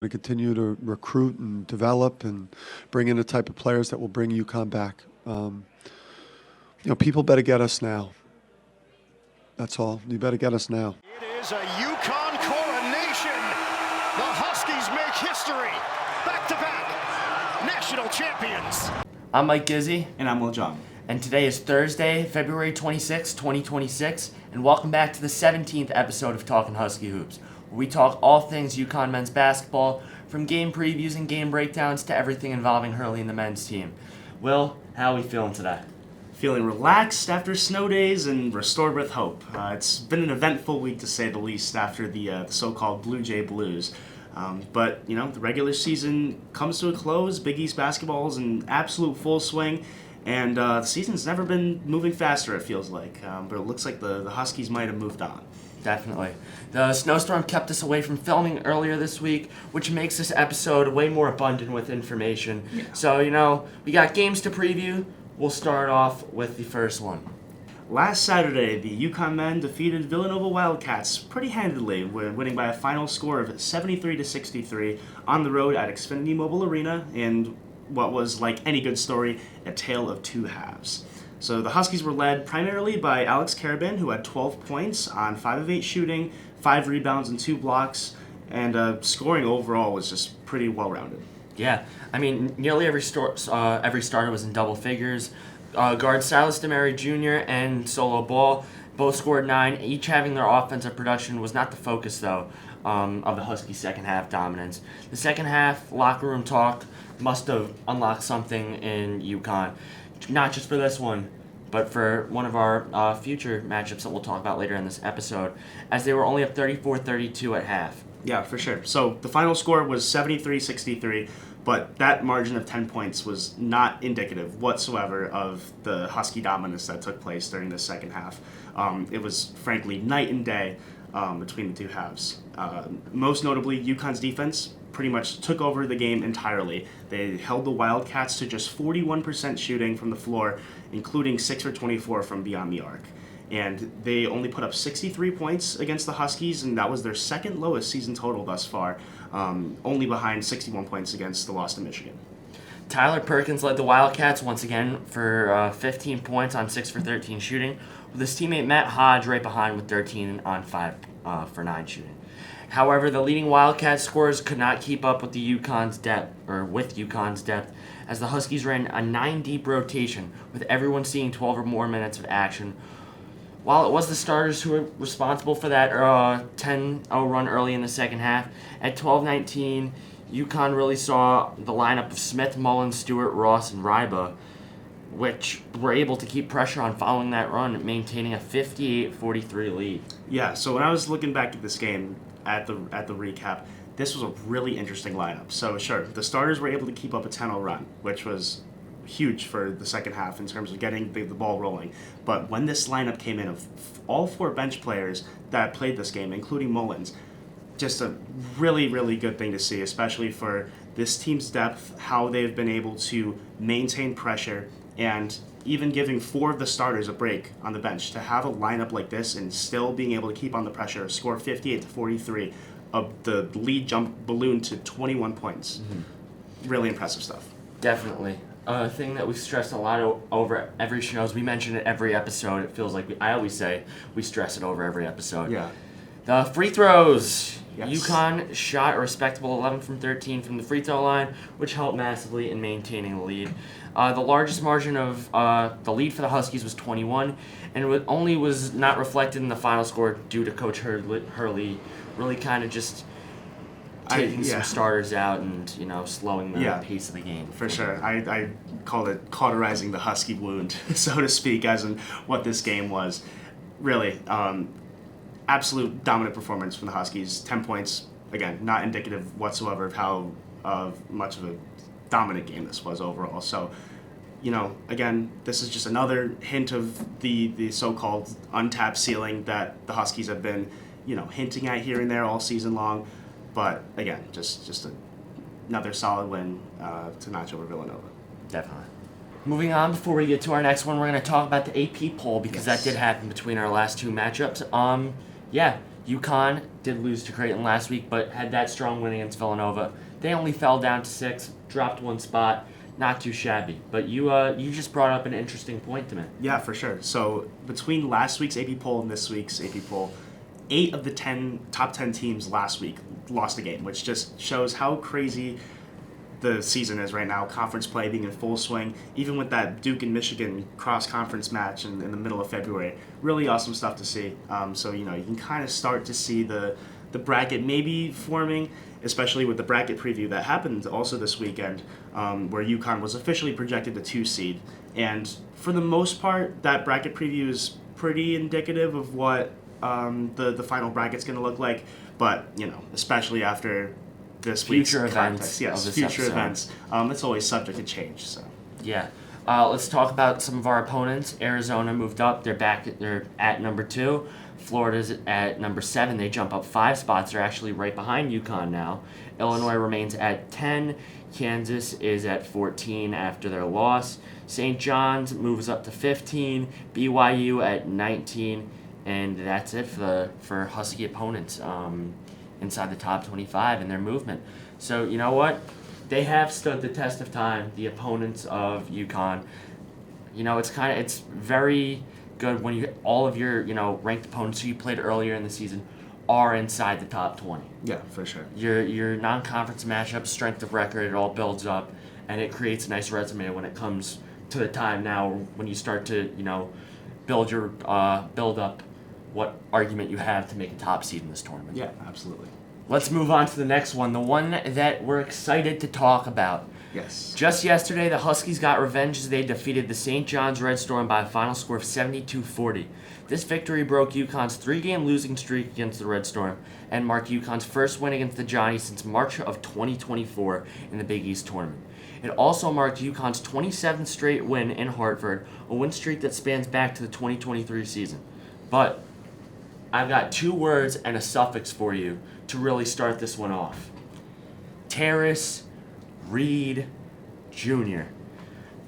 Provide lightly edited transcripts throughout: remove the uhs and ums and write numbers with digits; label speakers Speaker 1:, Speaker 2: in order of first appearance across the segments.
Speaker 1: to continue to recruit and develop and bring in the type of players that will bring UConn back. People better get us now. That's all. You better get us now.
Speaker 2: It is a UConn coronation. The Huskies make history. Back-to-back national champions.
Speaker 3: I'm Mike Gizzi.
Speaker 4: And I'm Will Jeong.
Speaker 3: And today is Thursday, February 26, 2026, and welcome back to the 17th episode of Talkin Husky Hoops, where we talk all things UConn men's basketball, from game previews and game breakdowns to everything involving Hurley and the men's team. Will, how are we feeling today?
Speaker 4: Feeling relaxed after snow days and restored with hope. It's been an eventful week to say the least after the so-called Blue Jay Blues. But the regular season comes to a close. Big East basketball is in absolute full swing. And the season's never been moving faster, it feels like. But it looks like the Huskies might have moved on.
Speaker 3: Definitely. The snowstorm kept us away from filming earlier this week, which makes this episode way more abundant with information. Yeah. So, we got games to preview. We'll start off with the first one.
Speaker 4: Last Saturday, the UConn men defeated Villanova Wildcats pretty handedly, winning by a final score of 73-63 on the road at Xfinity Mobile Arena in what was, like any good story, a tale of two halves. So the Huskies were led primarily by Alex Karabin, who had 12 points on 5 of 8 shooting, 5 rebounds and 2 blocks, and scoring overall was just pretty well-rounded.
Speaker 3: Yeah, I mean, nearly every starter was in double figures. Guard Silas DeMary Jr. and Solo Ball both scored 9. Each having their offensive production was not the focus, though, of the Huskies' second half dominance. The second half locker room talk must have unlocked something in UConn, not just for this one, but for one of our future matchups that we'll talk about later in this episode, as they were only up 34-32 at half.
Speaker 4: Yeah, for sure. So the final score was 73-63, but that margin of 10 points was not indicative whatsoever of the Husky dominance that took place during the second half. It was, frankly, night and day between the two halves. Most notably, UConn's defense pretty much took over the game entirely. They held the Wildcats to just 41% shooting from the floor, including 6 for 24 from beyond the arc. And they only put up 63 points against the Huskies, and that was their second lowest season total thus far, only behind 61 points against the loss to Michigan.
Speaker 3: Tyler Perkins led the Wildcats once again for 15 points on 6 for 13 shooting, with his teammate Matt Hodge right behind with 13 on 5 for 9 shooting. However, the leading Wildcat scorers could not keep up with UConn's depth, as the Huskies ran a 9-deep rotation, with everyone seeing 12 or more minutes of action. While it was the starters who were responsible for that 10-0 run early in the second half, at 12-19, UConn really saw the lineup of Smith, Mullins, Stewart, Ross, and Ryba, which were able to keep pressure on following that run, maintaining a 58-43 lead.
Speaker 4: Yeah, so when I was looking back at this game, at the recap, this was a really interesting lineup. So sure, the starters were able to keep up a 10-0 run, which was huge for the second half in terms of getting the ball rolling. But when this lineup came in of all 4 bench players that played this game, including Mullins, just a really, really good thing to see, especially for this team's depth, how they've been able to maintain pressure, and even giving 4 of the starters a break on the bench. To have a lineup like this and still being able to keep on the pressure, score 58-43, the lead jump balloon to 21 points. Mm-hmm. Really impressive stuff.
Speaker 3: Definitely. A thing that we stress a lot over every show is we mention it every episode. It feels like I always say we stress it over every episode.
Speaker 4: Yeah.
Speaker 3: The free throws.
Speaker 4: Yes.
Speaker 3: UConn shot a respectable 11 from 13 from the free throw line, which helped massively in maintaining the lead. The largest margin of the lead for the Huskies was 21, and it only was not reflected in the final score due to Coach Hurley really kind of just taking some starters out and slowing the pace of the game.
Speaker 4: For sure. I called it cauterizing the Husky wound, so to speak, as in what this game was. Really, absolute dominant performance from the Huskies. 10 points, again, not indicative whatsoever of how much of a dominant game this was overall. So, again, this is just another hint of the so-called untapped ceiling that the Huskies have been, hinting at here and there all season long. But again, just another solid win to notch over Villanova.
Speaker 3: Definitely. Moving on, before we get to our next one, we're going to talk about the AP poll because that did happen between our last 2 matchups. UConn did lose to Creighton last week, but had that strong win against Villanova. They only fell down to 6, dropped one spot. Not too shabby. But you just brought up an interesting point to me.
Speaker 4: Yeah, for sure. So between last week's AP poll and this week's AP poll, 8 of the top 10 teams last week lost a game, which just shows how crazy the season is right now. Conference play being in full swing, even with that Duke and Michigan cross-conference match in the middle of February. Really awesome stuff to see. So you can kind of start to see the bracket maybe forming, especially with the bracket preview that happened also this weekend, where UConn was officially projected the 2 seed. And for the most part, that bracket preview is pretty indicative of what the final bracket's going to look like. But especially after this
Speaker 3: Future
Speaker 4: week's
Speaker 3: events
Speaker 4: context. Yes,
Speaker 3: of this
Speaker 4: future
Speaker 3: episode.
Speaker 4: events. It's always subject to change. So
Speaker 3: Yeah. Let's talk about some of our opponents. Arizona moved up. They're at number 2. Florida's at number 7. They jump up 5 spots. They're actually right behind UConn now. Illinois remains at 10. Kansas is at 14 after their loss. St. John's moves up to 15. BYU at 19. And that's it for Husky opponents inside the top 25 in their movement. So you know what? They have stood the test of time, the opponents of UConn. It's very good when all of your ranked opponents who you played earlier in the season are inside the top 20.
Speaker 4: yeah, for sure.
Speaker 3: Your non-conference matchup, strength of record, it all builds up, and it creates a nice resume when it comes to the time now when you start to build up what argument you have to make a top seed in this tournament.
Speaker 4: Yeah, absolutely.
Speaker 3: Let's move on to the next one, the one that we're excited to talk about.
Speaker 4: Yes.
Speaker 3: Just yesterday, the Huskies got revenge as they defeated the St. John's Red Storm by a final score of 72-40. This victory broke UConn's 3-game losing streak against the Red Storm and marked UConn's first win against the Johnnies since March of 2024 in the Big East tournament. It also marked UConn's 27th straight win in Hartford, a win streak that spans back to the 2023 season. But I've got 2 words and a suffix for you to really start this one off. Terrace Reed Jr.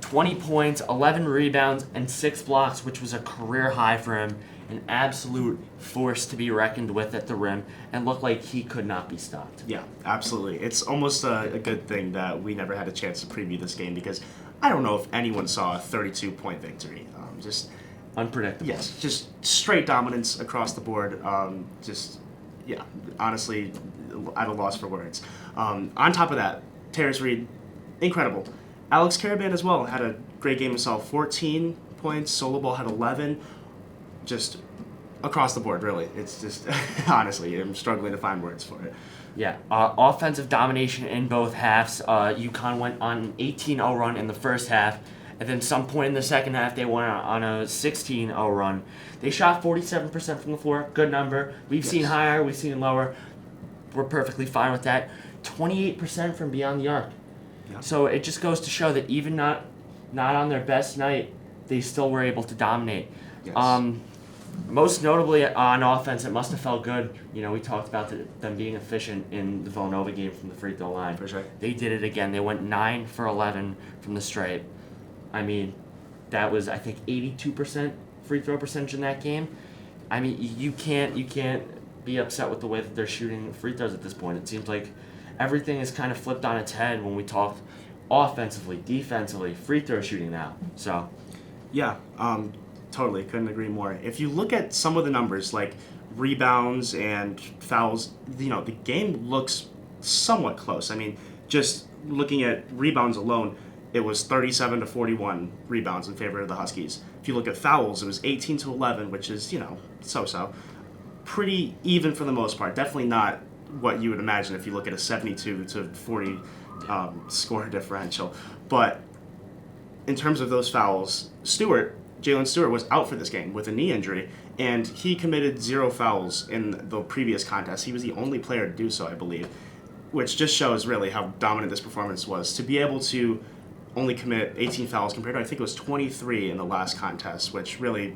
Speaker 3: 20 points, 11 rebounds, and 6 blocks, which was a career high for him. An absolute force to be reckoned with at the rim, and looked like he could not be stopped.
Speaker 4: Yeah, absolutely. It's almost a good thing that we never had a chance to preview this game because I don't know if anyone saw a 32-point victory. Just
Speaker 3: Unpredictable.
Speaker 4: yes, just straight dominance across the board. Honestly, at a loss for words. On top of that, Terrace Reed, incredible. Alex Caravan as well had a great game himself. 14 points. Solo Ball had 11. Just across the board, really. It's just, honestly, I'm struggling to find words for it.
Speaker 3: Yeah, offensive domination in both halves. UConn went on an 18-0 run in the first half, and then some point in the second half they went on a 16-0 run. They shot 47% from the floor, good number. We've seen higher, we've seen lower. We're perfectly fine with that. 28% from beyond the arc.
Speaker 4: Yeah.
Speaker 3: So it just goes to show that even not on their best night, they still were able to dominate.
Speaker 4: Yes.
Speaker 3: Most notably on offense, it must have felt good. We talked about them being efficient in the Villanova game from the free throw line.
Speaker 4: For sure.
Speaker 3: They did it again. They went 9 for 11 from the stripe. I mean, that was, I think, 82% free throw percentage in that game. I mean, you can't be upset with the way that they're shooting free throws at this point. It seems like everything is kind of flipped on its head when we talk offensively, defensively, free throw shooting now. So,
Speaker 4: Yeah, totally. Couldn't agree more. If you look at some of the numbers, like rebounds and fouls, the game looks somewhat close. I mean, just looking at rebounds alone, it was 37-41 rebounds in favor of the Huskies. If you look at fouls, it was 18-11, which is, so-so. Pretty even for the most part. Definitely not what you would imagine if you look at a 72-40 score differential. But in terms of those fouls, Jalen Stewart was out for this game with a knee injury, and he committed 0 fouls in the previous contest. He was the only player to do so, I believe, which just shows really how dominant this performance was. To be able to only commit 18 fouls compared to, I think it was 23 in the last contest, which really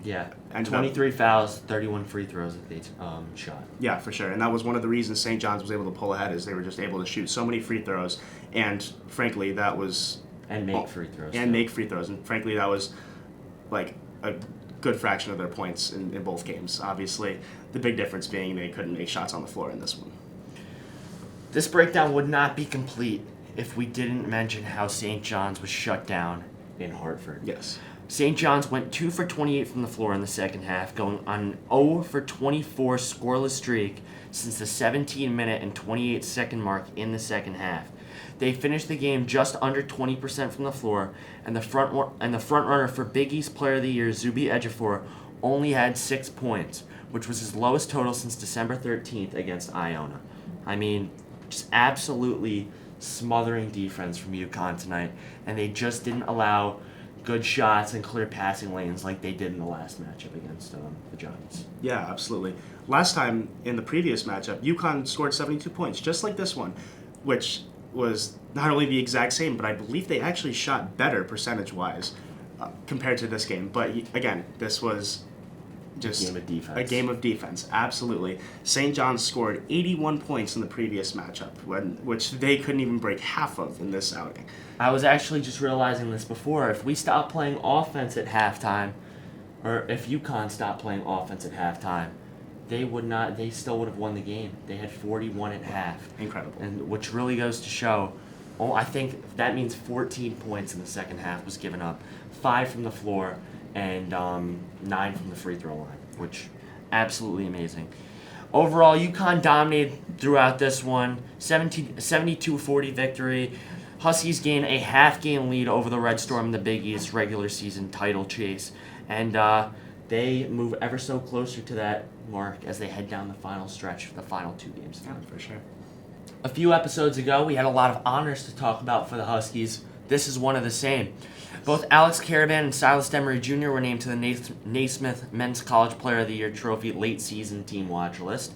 Speaker 4: ended
Speaker 3: 23 fouls, 31 free throws that they shot.
Speaker 4: Yeah, for sure. And that was one of the reasons St. John's was able to pull ahead, is they were just able to shoot so many free throws, and frankly, that was...
Speaker 3: And make free throws.
Speaker 4: And make free throws. And frankly, that was like a good fraction of their points in both games. Obviously, the big difference being they couldn't make shots on the floor in this one.
Speaker 3: This breakdown would not be complete if we didn't mention how St. John's was shut down in Hartford.
Speaker 4: Yes.
Speaker 3: St. John's went 2 for 28 from the floor in the second half, going on an 0 for 24 scoreless streak since the 17-minute and 28-second mark in the second half. They finished the game just under 20% from the floor, and the front runner for Big East Player of the Year, Zuby Ejiofor, only had 6 points, which was his lowest total since December 13th against Iona. I mean, just absolutely smothering defense from UConn tonight, and they just didn't allow good shots and clear passing lanes like they did in the last matchup against the Giants.
Speaker 4: Yeah, absolutely. Last time in the previous matchup, UConn scored 72 points, just like this one, which was not only the exact same, but I believe they actually shot better percentage-wise compared to this game. But again, this was just a game of defense. Absolutely. St. John's scored 81 points in the previous matchup, which they couldn't even break half of in this outing.
Speaker 3: I was actually just realizing this before. If we stopped playing offense at halftime, or if UConn stopped playing offense at halftime, they still would have won the game. They had 41 at half.
Speaker 4: Incredible.
Speaker 3: And which really goes to show, I think that means 14 points in the second half was given up. 5 from the floor and 9 from the free throw line, which absolutely amazing. Overall, UConn dominated throughout this one, 72-40 victory. Huskies gain a half-game lead over the Red Storm in the Big East regular season title chase, and they move ever so closer to that mark as they head down the final stretch for the final 2 games.
Speaker 4: Yeah, for sure.
Speaker 3: A few episodes ago, we had a lot of honors to talk about for the Huskies. This is one of the same. Both Alex Caravan and Silas Demery Jr. were named to the Naismith Men's College Player of the Year Trophy late season team watch list.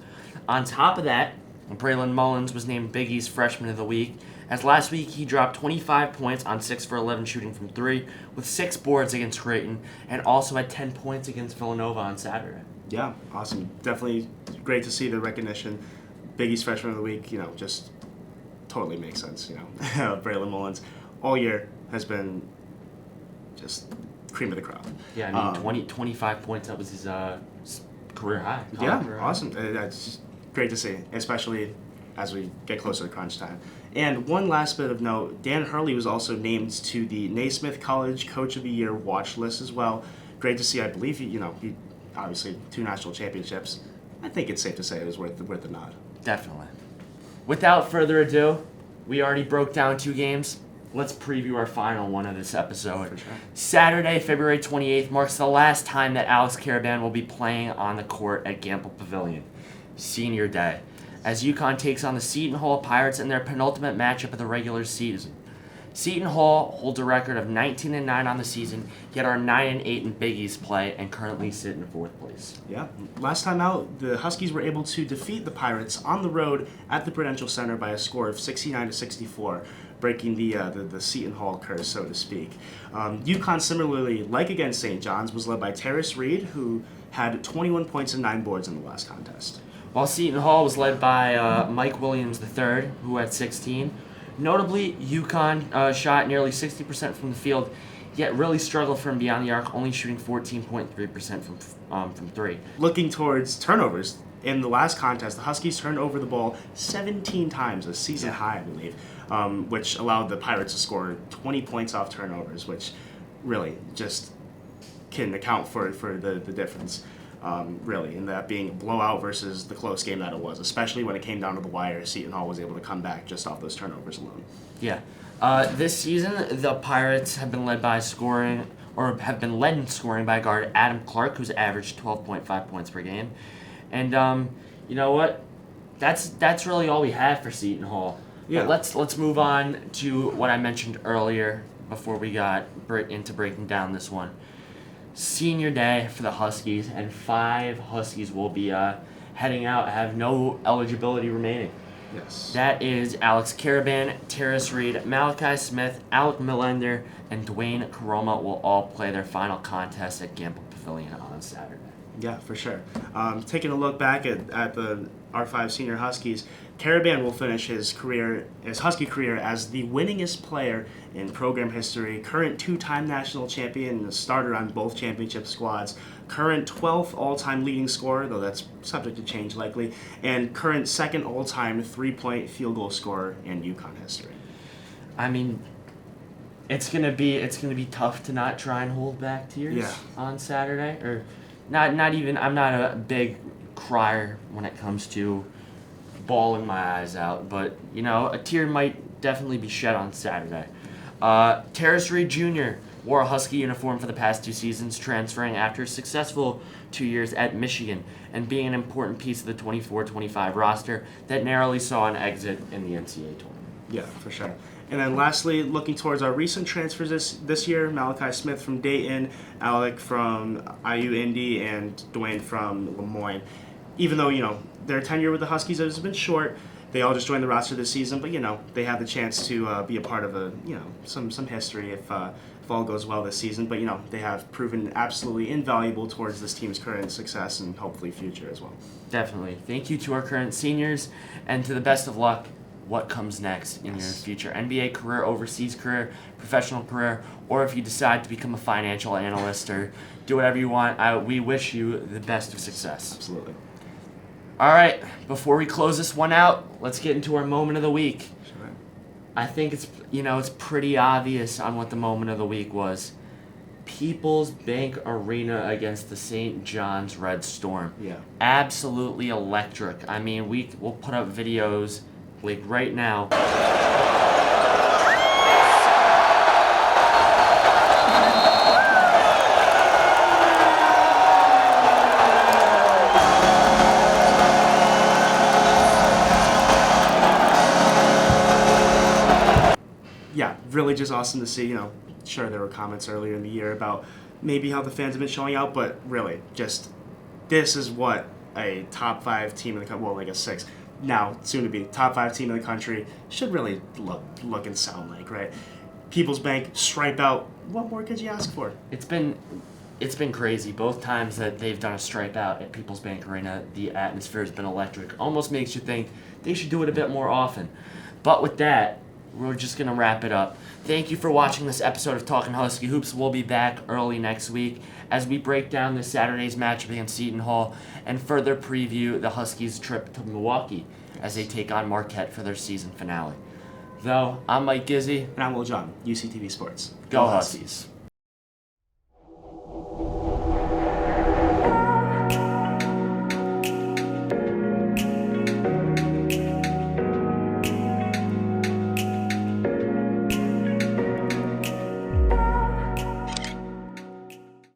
Speaker 3: On top of that, Braylon Mullins was named Big East Freshman of the Week, as last week he dropped 25 points on 6 for 11 shooting from 3, with 6 boards against Creighton, and also had 10 points against Villanova on Saturday.
Speaker 4: Yeah, awesome. Definitely great to see the recognition. Big East Freshman of the Week, just totally makes sense, Braylon Mullins all year has been just cream of the crop.
Speaker 3: Yeah, I mean, 25 points, that was his career high.
Speaker 4: Yeah,
Speaker 3: career
Speaker 4: awesome. That's just great to see, especially as we get closer to crunch time. And one last bit of note, Dan Hurley was also named to the Naismith College Coach of the Year watch list as well. Great to see. I believe he obviously 2 national championships. I think it's safe to say it was worth the nod.
Speaker 3: Definitely. Without further ado, we already broke down 2 games. Let's preview our final one of this episode.
Speaker 4: For sure.
Speaker 3: Saturday, February 28th, marks the last time that Alex Caravan will be playing on the court at Gamble Pavilion. Senior Day, as UConn takes on the Seton Hall Pirates in their penultimate matchup of the regular season. Seton Hall holds a record of 19-9 on the season, yet are 9-8 in Big East play and currently sit in 4th place.
Speaker 4: Yeah. Last time out, the Huskies were able to defeat the Pirates on the road at the Prudential Center by a score of 69-64, breaking the Seton Hall curse, so to speak. UConn, similarly, like against St. John's, was led by Terrace Reed, who had 21 points and 9 boards in the last contest.
Speaker 3: While Seton Hall was led by Mike Williams III, who had 16. Notably, UConn shot nearly 60% from the field, yet really struggled from beyond the arc, only shooting 14.3% from 3.
Speaker 4: Looking towards turnovers, in the last contest, the Huskies turned over the ball 17 times, a season high, I believe, which allowed the Pirates to score 20 points off turnovers, which really just can account for the difference. Really, in that being a blowout versus the close game that it was, especially when it came down to the wire. Seton Hall was able to come back just off those turnovers alone.
Speaker 3: Yeah. This season, the Pirates have been led in scoring by guard Adam Clark, who's averaged 12.5 points per game. And you know what? That's really all we have for Seton Hall.
Speaker 4: Yeah.
Speaker 3: But let's move on to what I mentioned earlier before we got into breaking down this one. Senior Day for the Huskies, and 5 Huskies will be heading out, have no eligibility remaining.
Speaker 4: Yes.
Speaker 3: That is Alex Caravan, Terrace Reed, Malachi Smith, Alec Millender, and Dwayne Karoma will all play their final contest at Gamble Pavilion on Saturday.
Speaker 4: Yeah, for sure. Taking a look back at the R5 Senior Huskies, Karaban will finish his Husky career as the winningest player in program history, current 2-time national champion, and a starter on both championship squads, current 12th all-time leading scorer, though that's subject to change likely, and current second all-time 3-point field goal scorer in UConn history.
Speaker 3: I mean, it's gonna be tough to not try and hold back tears on Saturday, or not even. I'm not a big crier when it comes to bawling my eyes out, but a tear might definitely be shed on Saturday. Terrace Reed Jr. wore a Husky uniform for the past 2 seasons, transferring after a successful 2 years at Michigan and being an important piece of the 24-25 roster that narrowly saw an exit in the NCAA tournament.
Speaker 4: Yeah, for sure. And then lastly, looking towards our recent transfers this year, Malachi Smith from Dayton, Alec from IU Indy, and Dwayne from Lemoyne. Even though, their tenure with the Huskies has been short, they all just joined the roster this season, but, they have the chance to be a part of some history if all goes well this season. But, they have proven absolutely invaluable towards this team's current success and hopefully future as well.
Speaker 3: Definitely. Thank you to our current seniors, and to the best of luck what comes next in your future NBA career, overseas career, professional career, or if you decide to become a financial analyst or do whatever you want. We wish you the best of success.
Speaker 4: Absolutely.
Speaker 3: All right, before we close this one out, let's get into our moment of the week.
Speaker 4: Sure.
Speaker 3: I think it's pretty obvious on what the moment of the week was. People's Bank Arena against the St. John's Red Storm.
Speaker 4: Yeah.
Speaker 3: Absolutely electric. I mean, we'll put up videos like right now.
Speaker 4: Yeah, really just awesome to see. Sure, there were comments earlier in the year about maybe how the fans have been showing out, but really, just this is what a top 5 team in the country, well, like a 6, now soon to be top 5 team in the country should really look and sound like, right? People's Bank, stripe out. What more could you ask for?
Speaker 3: It's been crazy. Both times that they've done a stripe out at People's Bank Arena, the atmosphere has been electric. Almost makes you think they should do it a bit more often. But with that, we're just going to wrap it up. Thank you for watching this episode of Talkin Husky Hoops. We'll be back early next week as we break down this Saturday's matchup against Seton Hall and further preview the Huskies' trip to Milwaukee as they take on Marquette for their season finale. Though, I'm Mike Gizzi.
Speaker 4: And I'm Will Jeong, UCTV Sports.
Speaker 3: Go Huskies.